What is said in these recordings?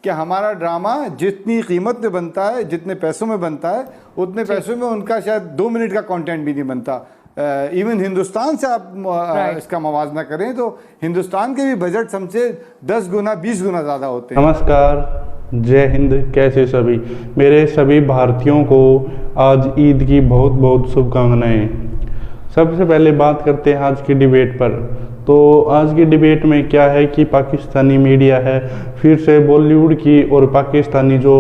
कि हमारा ड्रामा जितनी कीमत में बनता है, जितने पैसों में बनता है, उतने पैसों में उनका शायद 2 मिनट का कंटेंट भी नहीं बनता। इवन हिंदुस्तान से आप इसका मवाजना करें तो हिंदुस्तान के भी बजट हमसे 10 गुना 20 गुना ज़्यादा होते हैं। नमस्कार, जय हिंद। कैसे सभी मेरे सभी भारतीयों को आज ईद की बहुत बहुत शुभकामनाएं। सबसे पहले बात करते हैं आज की डिबेट पर। तो आज की डिबेट में क्या है कि पाकिस्तानी मीडिया है फिर से बॉलीवुड की और पाकिस्तानी जो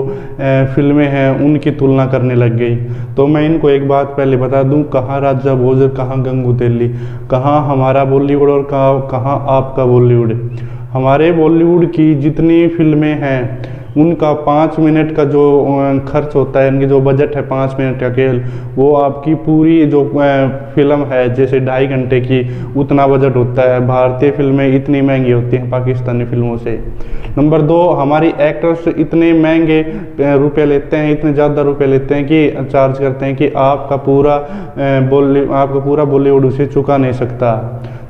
फिल्में हैं उनकी तुलना करने लग गई। तो मैं इनको एक बात पहले बता दूं, कहाँ राजा भोज और कहाँ गंगू तेली, कहाँ हमारा बॉलीवुड और कहाँ आपका बॉलीवुड। हमारे बॉलीवुड की जितनी फिल्में हैं उनका 5 मिनट का जो खर्च होता है, इनकी जो बजट है 5 मिनट का केवल, वो आपकी पूरी जो फिल्म है जैसे 2.5 घंटे की उतना बजट होता है। भारतीय फिल्में इतनी महंगी होती हैं पाकिस्तानी फिल्मों से। नंबर 2, हमारी एक्टर्स इतने महंगे रुपए लेते हैं, इतने ज़्यादा रुपए लेते हैं कि चार्ज करते हैं कि आपका पूरा बॉलीवुड उसे चुका नहीं सकता।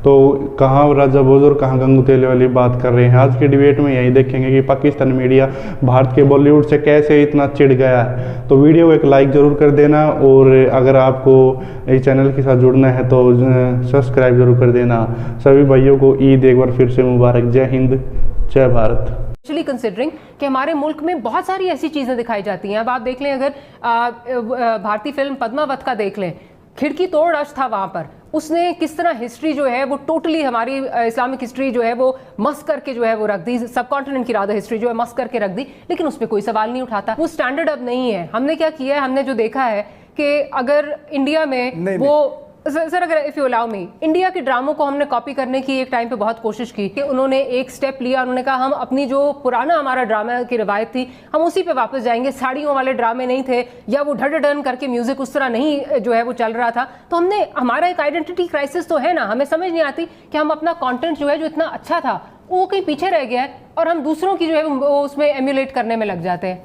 तो कहाँ राजा भोज और कहाँ गंगू तेली वाली बात कर रहे हैं। आज की डिबेट में यही देखेंगे कि पाकिस्तानी मीडिया भारत के बॉलीवुड से कैसे इतना चिढ़ गया है। तो वीडियो को एक लाइक ज़रूर कर देना, और अगर आपको इस चैनल के साथ जुड़ना है तो सब्सक्राइब जरूर कर देना। सभी भाइयों को ईद एक बार फिर से मुबारक। जय हिंद, जय भारत। एक्चुअली कंसिडरिंग कि हमारे मुल्क में बहुत सारी ऐसी चीज़ें दिखाई जाती हैं। अब आप देख लें, अगर भारतीय फिल्म पद्मावत का देख लें, खिड़की तोड़ रश था वहाँ पर। उसने किस तरह हिस्ट्री जो है वो टोटली हमारी इस्लामिक हिस्ट्री जो है वो मस्क करके जो है वो रख दी, सब कॉन्टिनेंट की राधा हिस्ट्री जो है मस्क करके रख दी, लेकिन उस पर कोई सवाल नहीं उठाता। वो स्टैंडर्ड अब नहीं है। हमने क्या किया है, हमने जो देखा है कि अगर इंडिया में वो सर अगर if you allow me, India के ड्रामों को हमने कॉपी करने की एक टाइम पे बहुत कोशिश की कि उन्होंने एक स्टेप लिया, उन्होंने कहा हम अपनी जो पुराना हमारा ड्रामा की रिवायत थी हम उसी पे वापस जाएंगे। साड़ियों वाले ड्रामे नहीं थे, या वो ढन करके म्यूजिक उस तरह नहीं जो है वो चल रहा था। तो हमने, हमारा एक आइडेंटिटी क्राइसिस तो है ना, हमें समझ नहीं आती कि हम अपना कॉन्टेंट जो है जो इतना अच्छा था वो कहीं पीछे रह गया है, और हम दूसरों की जो है वो उसमें एम्यूलेट करने में लग जाते हैं।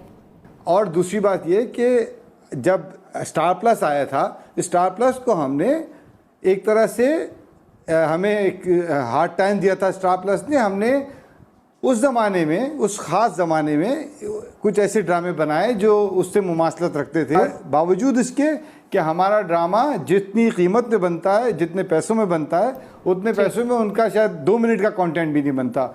और दूसरी बात ये कि जब स्टार प्लस आया था, स्टार प्लस को हमने एक तरह से हमें एक हार्ड टाइम दिया था स्टार प्लस ने। हमने उस ज़माने में, उस ख़ास ज़माने में कुछ ऐसे ड्रामे बनाए जो उससे मुमासलत रखते थे, बावजूद इसके कि हमारा ड्रामा जितनी कीमत में बनता है, जितने पैसों में बनता है, उतने पैसों में उनका शायद 2 मिनट का कंटेंट भी नहीं बनता।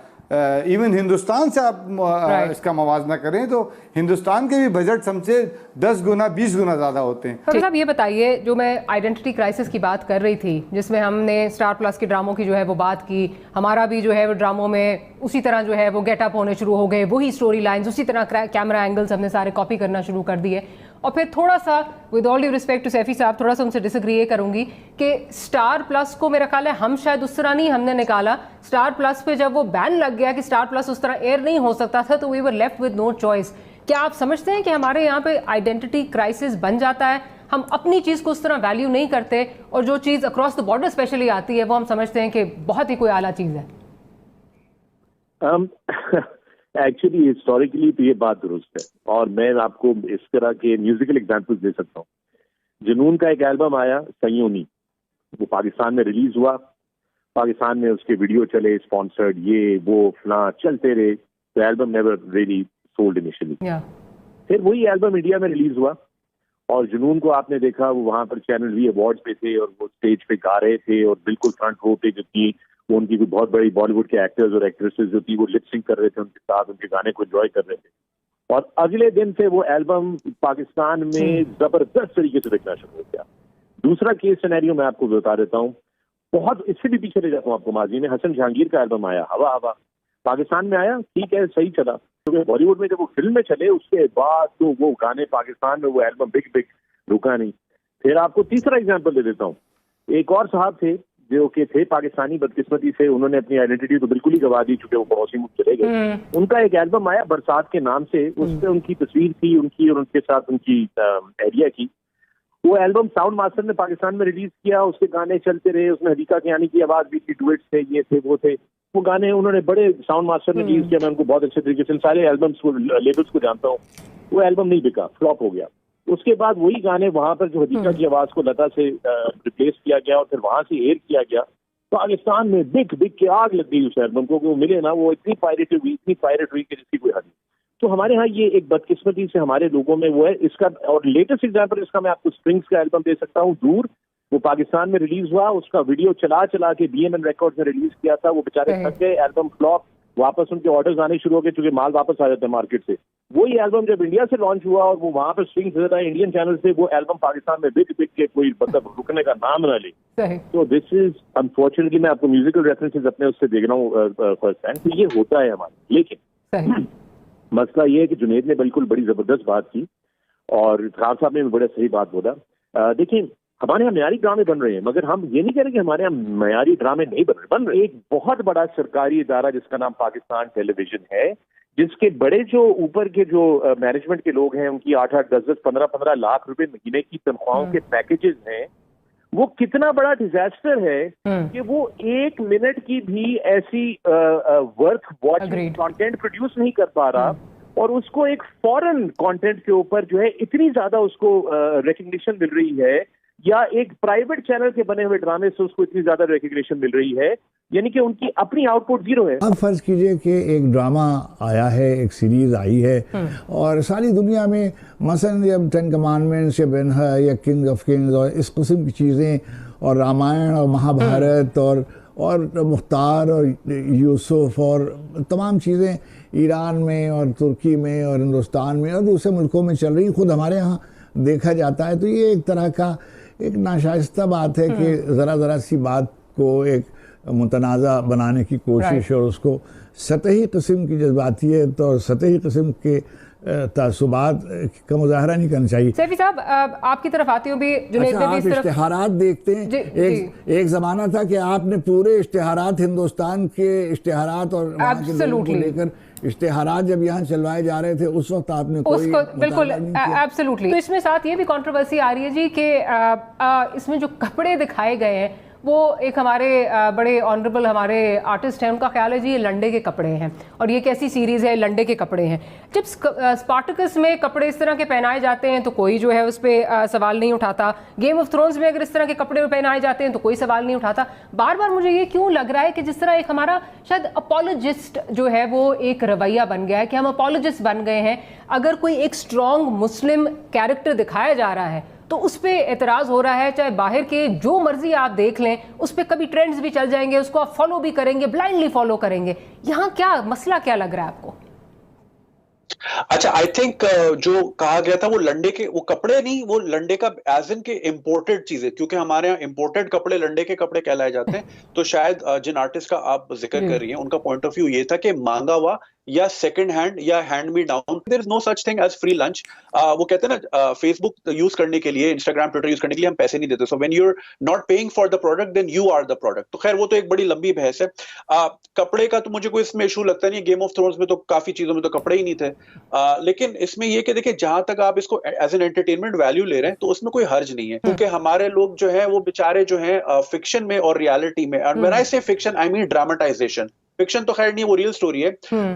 इवन हिंदुस्तान से आप इसका मवाजना करें तो हिंदुस्तान के भी बजट हमसे 10 गुना 20 गुना ज़्यादा होते हैं। तो साहब ये बताइए, जो मैं आइडेंटिटी क्राइसिस की बात कर रही थी जिसमें हमने स्टार प्लस के ड्रामों की जो है वो बात की, हमारा भी जो है वो ड्रामों में उसी तरह जो है वो गेटअप होने शुरू हो गए, वही स्टोरी लाइन्स, उसी तरह कैमरा एंगल्स हमने सारे कॉपी करना शुरू कर दिए। और फिर थोड़ा सा with all due respect to Saifi साहब, थोड़ा सा उनसे डिसएग्री ये करूंगी कि स्टार प्लस को मेरा ख्याल है हम शायद उस तरह नहीं हमने निकाला। स्टार प्लस पे जब वो बैन लग गया कि स्टार प्लस उस तरह एयर नहीं हो सकता था, तो we were left with no choice. क्या आप समझते हैं कि हमारे यहाँ पे आइडेंटिटी क्राइसिस बन जाता है, हम अपनी चीज़ को उस तरह वैल्यू नहीं करते, और जो चीज़ अक्रॉस द बॉर्डर स्पेशली आती है वो हम समझते हैं कि बहुत ही कोई आला चीज़ है? एक्चुअली हिस्टोरिकली तो ये बात दुरुस्त है, और मैं आपको इस तरह के म्यूजिकल एग्जांपल्स दे सकता हूँ। जुनून का एक एल्बम आया सयोनी, वो पाकिस्तान में रिलीज हुआ, पाकिस्तान में उसके वीडियो चले, स्पॉन्सर्ड, ये वो फलां चलते रहे। तो album never really sold initially. फिर वही एल्बम इंडिया में रिलीज हुआ, और जुनून को आपने देखा वो वहां पर चैनल वी अवार्ड्स पे थे, और वो स्टेज पे गा रहे थे, और बिल्कुल फ्रंट रो पे जो थी वो उनकी कोई बहुत बड़ी बॉलीवुड के एक्टर्स और एक्ट्रेसेस जो थी वो लिपसिंग कर रहे थे उनके साथ, उनके गाने को एंजॉय कर रहे थे। और अगले दिन से वो एल्बम पाकिस्तान में जबरदस्त तरीके से बिकना शुरू हो गया। दूसरा केस सिनेरियो मैं आपको बता देता हूँ, बहुत इससे भी पीछे ले जाता हूँ आपको। माजी में हसन जहांगीर का एल्बम आया हवा हवा, पाकिस्तान में आया, ठीक है, सही चला, क्योंकि बॉलीवुड में जब वो फिल्म में चले उसके बाद तो वो गाने पाकिस्तान में वो एल्बम बिग रुका नहीं। फिर आपको तीसरा एग्जाम्पल दे देता हूँ, एक और साहब थे जो कि थे पाकिस्तानी, बदकिस्मती से उन्होंने अपनी आइडेंटिटी तो बिल्कुल ही गवा दी चुके वो पड़ोसी मुल्क चले गए। उनका एक एल्बम आया बरसात के नाम से, उसमें उनकी तस्वीर थी उनकी और उनके साथ उनकी एरिया की। वो एल्बम साउंड मास्टर ने पाकिस्तान में रिलीज किया, उसके गाने चलते रहे, उसमें हदीका कियानी की आवाज भी थी, डुएट्स थे, ये थे वो थे, वो गाने उन्होंने बड़े साउंड मास्टर ने रिलीज किया। मैं उनको बहुत अच्छे तरीके से सारे एल्बम्स को, लेबल्स को जानता हूँ। वो एल्बम नहीं बिका, फ्लॉप हो गया। उसके बाद वही गाने वहां पर जो हदीका की आवाज को लता से रिप्लेस किया गया और फिर वहां से एयर किया गया। पाकिस्तान में बिक के आग लग गई उस एल्बम को, वो मिले ना, वो इतनी पायरेट हुई कि जिसकी कोई हद नहीं। तो हमारे यहाँ ये एक बदकिस्मती से हमारे लोगों में वो है इसका। और लेटेस्ट एग्जाम्पल इसका मैं आपको स्प्रिंग्स का एल्बम दे सकता हूँ, दूर, वो पाकिस्तान में रिलीज हुआ, उसका वीडियो चला चला के BMN रिकॉर्ड्स ने रिलीज किया था, वो बेचारे थक गए, एल्बम फ्लॉप, वापस उनके ऑर्डर्स आने शुरू हो गए क्योंकि माल वापस आ जाता है मार्केट से। वही एल्बम जब इंडिया से लॉन्च हुआ और वो वहां पर स्ट्रिंग्स देता है इंडियन चैनल से, वो एल्बम पाकिस्तान में बिक के कोई मतलब रुकने का नाम ना ले। तो दिस इज अनफॉर्चुनेटली, मैं आपको म्यूजिकल रेफरेंसेस अपने उससे देख रहा हूँ फर्स्ट हैंड, तो ये होता है हमारे। लेकिन मसला ये है कि जुनेद ने बिल्कुल बड़ी जबरदस्त बात की और खान साहब ने भी बड़ा सही बात बोला। देखिए, हमारे यहाँ मयारी ड्रामे बन रहे हैं, मगर हम ये नहीं कह रहे कि हमारे यहाँ मयारी ड्रामे नहीं बन रहे। एक बहुत बड़ा सरकारी इदारा जिसका नाम पाकिस्तान टेलीविजन है, जिसके बड़े जो ऊपर के जो मैनेजमेंट के लोग हैं, उनकी 8-8, 10-10, 15-15 लाख रुपए महीने की तनख्वाहों के पैकेजेस हैं, वो कितना बड़ा डिजास्टर है कि वो 1 मिनट की भी ऐसी वर्थ वॉचिंग कंटेंट प्रोड्यूस नहीं कर पा रहा, और उसको एक फॉरेन कंटेंट के ऊपर जो है इतनी ज्यादा उसको रिकग्निशन मिल रही है, या एक प्राइवेट चैनल के बने हुए ड्रामे से उसको इतनी ज्यादा रिकग्निशन मिल रही है, यानी कि उनकी अपनी आउटपुट जीरो है। अब फर्ज कीजिए कि एक ड्रामा आया है, एक सीरीज आई है, और सारी दुनिया में मसलन जब 10 कमांडमेंट्स या बेनहर या किंग ऑफ किंग्स और इस किस्म की चीज़ें, और रामायण और महाभारत और मुख्तार और यूसुफ और तमाम चीज़ें ईरान में और तुर्की में और हिंदुस्तान में और दूसरे मुल्कों में चल रही, खुद हमारे यहाँ देखा जाता है, तो ये एक तरह का एक नाशाइस्ता बात है कि ज़रा सी बात को एक मुतनाज़ा बनाने की कोशिश और उसको सतही किस्म की जज्बातियत और सतही किस्म के तासुबात का मुजाहरा नहीं करना चाहिए। सैफी साहब, आपकी तरफ आती हूँ भी, जुनैद अच्छा, भी आप इश्तिहारात देखते हैं, एक ज़माना था कि आपने पूरे इश्तिहारात, हिंदुस्तान के इश्तिहारात और वहाँ के लोगों को लेकर इश्तिहारात जब यहाँ चलवाए जा रहे थे, उस वक्त आपने कोई बिल्कुल एब्सोल्युटली। तो इसमें साथ ये भी कंट्रोवर्सी आ रही है जी कि इसमें जो कपड़े दिखाए गए हैं वो एक हमारे बड़े ऑनरेबल हमारे आर्टिस्ट हैं, उनका ख्याल है जी ये लंडे के कपड़े हैं, और ये कैसी सीरीज़ है, लंडे के कपड़े हैं। जब स्पार्टकस में कपड़े इस तरह के पहनाए जाते हैं तो कोई जो है उस पर सवाल नहीं उठाता, गेम ऑफ थ्रोन्स में अगर इस तरह के कपड़े पहनाए जाते हैं तो कोई सवाल नहीं उठाता। बार बार मुझे ये क्यों लग रहा है कि जिस तरह एक हमारा शायद अपोलोजिस्ट जो है वो एक रवैया बन गया है कि हम अपोलोजिस्ट बन गए हैं। अगर कोई एक स्ट्रॉन्ग मुस्लिम कैरेक्टर दिखाया जा रहा है तो उस पर एतराज़ हो रहा है, चाहे बाहर के जो मर्जी आप देख लें, उस पर कभी ट्रेंड्स भी चल जाएंगे, उसको आप फॉलो भी करेंगे, ब्लाइंडली फॉलो करेंगे। यहाँ क्या मसला, क्या लग रहा है आपको? अच्छा, आई थिंक जो कहा गया था वो लंडे के वो कपड़े नहीं, वो लंडे का एज इन के इम्पोर्टेड चीजें, क्योंकि हमारे यहाँ इम्पोर्टेड कपड़े लंडे के कपड़े कहलाए जाते हैं। तो शायद जिन आर्टिस्ट का आप जिक्र कर रही हैं उनका पॉइंट ऑफ व्यू ये था कि मांगा हुआ या सेकंड हैंड या hand me down, there is no such thing as free lunch. वो कहते हैं ना, फेसबुक यूज करने के लिए, इंस्टाग्राम, ट्विटर यूज करने के लिए हम पैसे नहीं देते, so when you are not paying for the product then you are the product. तो खैर वो तो एक बड़ी लंबी बहस है। कपड़े का तो मुझे कोई इसमें इशू लगता नहीं, गेम ऑफ थ्रोन्स में तो काफी चीजों में तो कपड़े ही नहीं थे। लेकिन इसमें ये कि देखिए, जहां तक आप इसको एज एन एंटरटेनमेंट वैल्यू ले रहे हैं तो उसमें कोई हर्ज नहीं है, क्योंकि हमारे लोग जो है वो बेचारे जो है फिक्शन में और रियलिटी में, एंड व्हेन आई से fiction I mean dramatisation, fiction तो खैर नहीं, वो रियल स्टोरी है,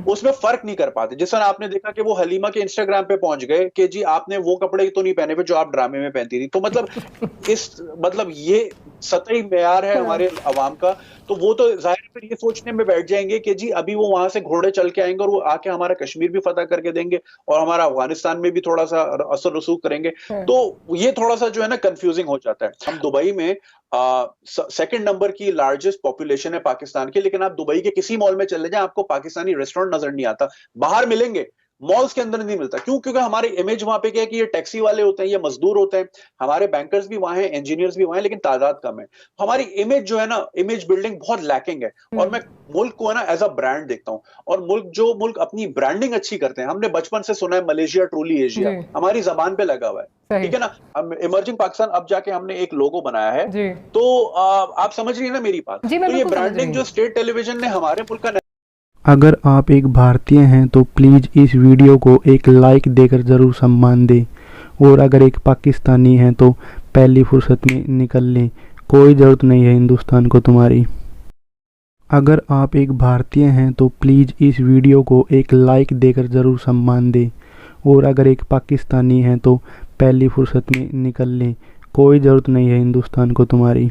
उसमें फर्क नहीं कर पाते। जिस तरह आपने देखा कि वो हलीमा के इंस्टाग्राम पे पहुंच गए कि जी आपने वो कपड़े तो नहीं पहने हुए जो आप ड्रामे में पहनती थी। तो मतलब ये सतही मेयार है हमारे अवाम का। तो वो तो जाहिर फिर ये सोचने में बैठ जाएंगे कि जी अभी वो वहां से घोड़े चल के आएंगे और वो आके हमारा कश्मीर भी फतह करके देंगे और हमारा अफगानिस्तान में भी थोड़ा सा असर रसूख करेंगे। तो ये थोड़ा सा जो है ना कंफ्यूजिंग हो जाता है। हम दुबई में सेकंड नंबर की लार्जेस्ट पॉपुलेशन है पाकिस्तान की, लेकिन आप दुबई के किसी मॉल में चले जाएं आपको पाकिस्तानी रेस्टोरेंट नजर नहीं आता। बाहर मिलेंगे, मॉल्स के अंदर नहीं मिलता। क्यों? क्योंकि हमारे इमेज वहां पे क्या है कि ये टैक्सी वाले होते हैं, ये मजदूर होते हैं, हमारे बैंकर्स भी वहां हैं, इंजीनियर्स भी वहां हैं, लेकिन तादाद कम है। हमारी इमेज जो है ना, इमेज बिल्डिंग बहुत लैकिंग है। और मैं मुल्क को है ना एज अ ब्रांड देखता हूँ, और मुल्क अपनी ब्रांडिंग अच्छी करते हैं। हमने बचपन से सुना है मलेशिया ट्रूली एशिया, हमारी जबान पे लगा हुआ है, ठीक है ना। इमर्जिंग पाकिस्तान अब जाके हमने एक लोगो बनाया है, तो आप समझ रही है ना मेरी बात। तो ये ब्रांडिंग जो स्टेट टेलीविजन ने हमारे मुल्क का, अगर आप एक भारतीय हैं तो प्लीज़ इस वीडियो को एक लाइक देकर ज़रूर सम्मान दें, और अगर एक पाकिस्तानी हैं तो पहली फुर्सत में निकल लें, कोई ज़रूरत नहीं है हिंदुस्तान को तुम्हारी। अगर आप एक भारतीय हैं तो प्लीज़ इस वीडियो को एक लाइक देकर ज़रूर सम्मान दें, और अगर एक पाकिस्तानी हैं तो पहली फुर्सत में निकल लें, कोई ज़रूरत नहीं है हिंदुस्तान को तुम्हारी।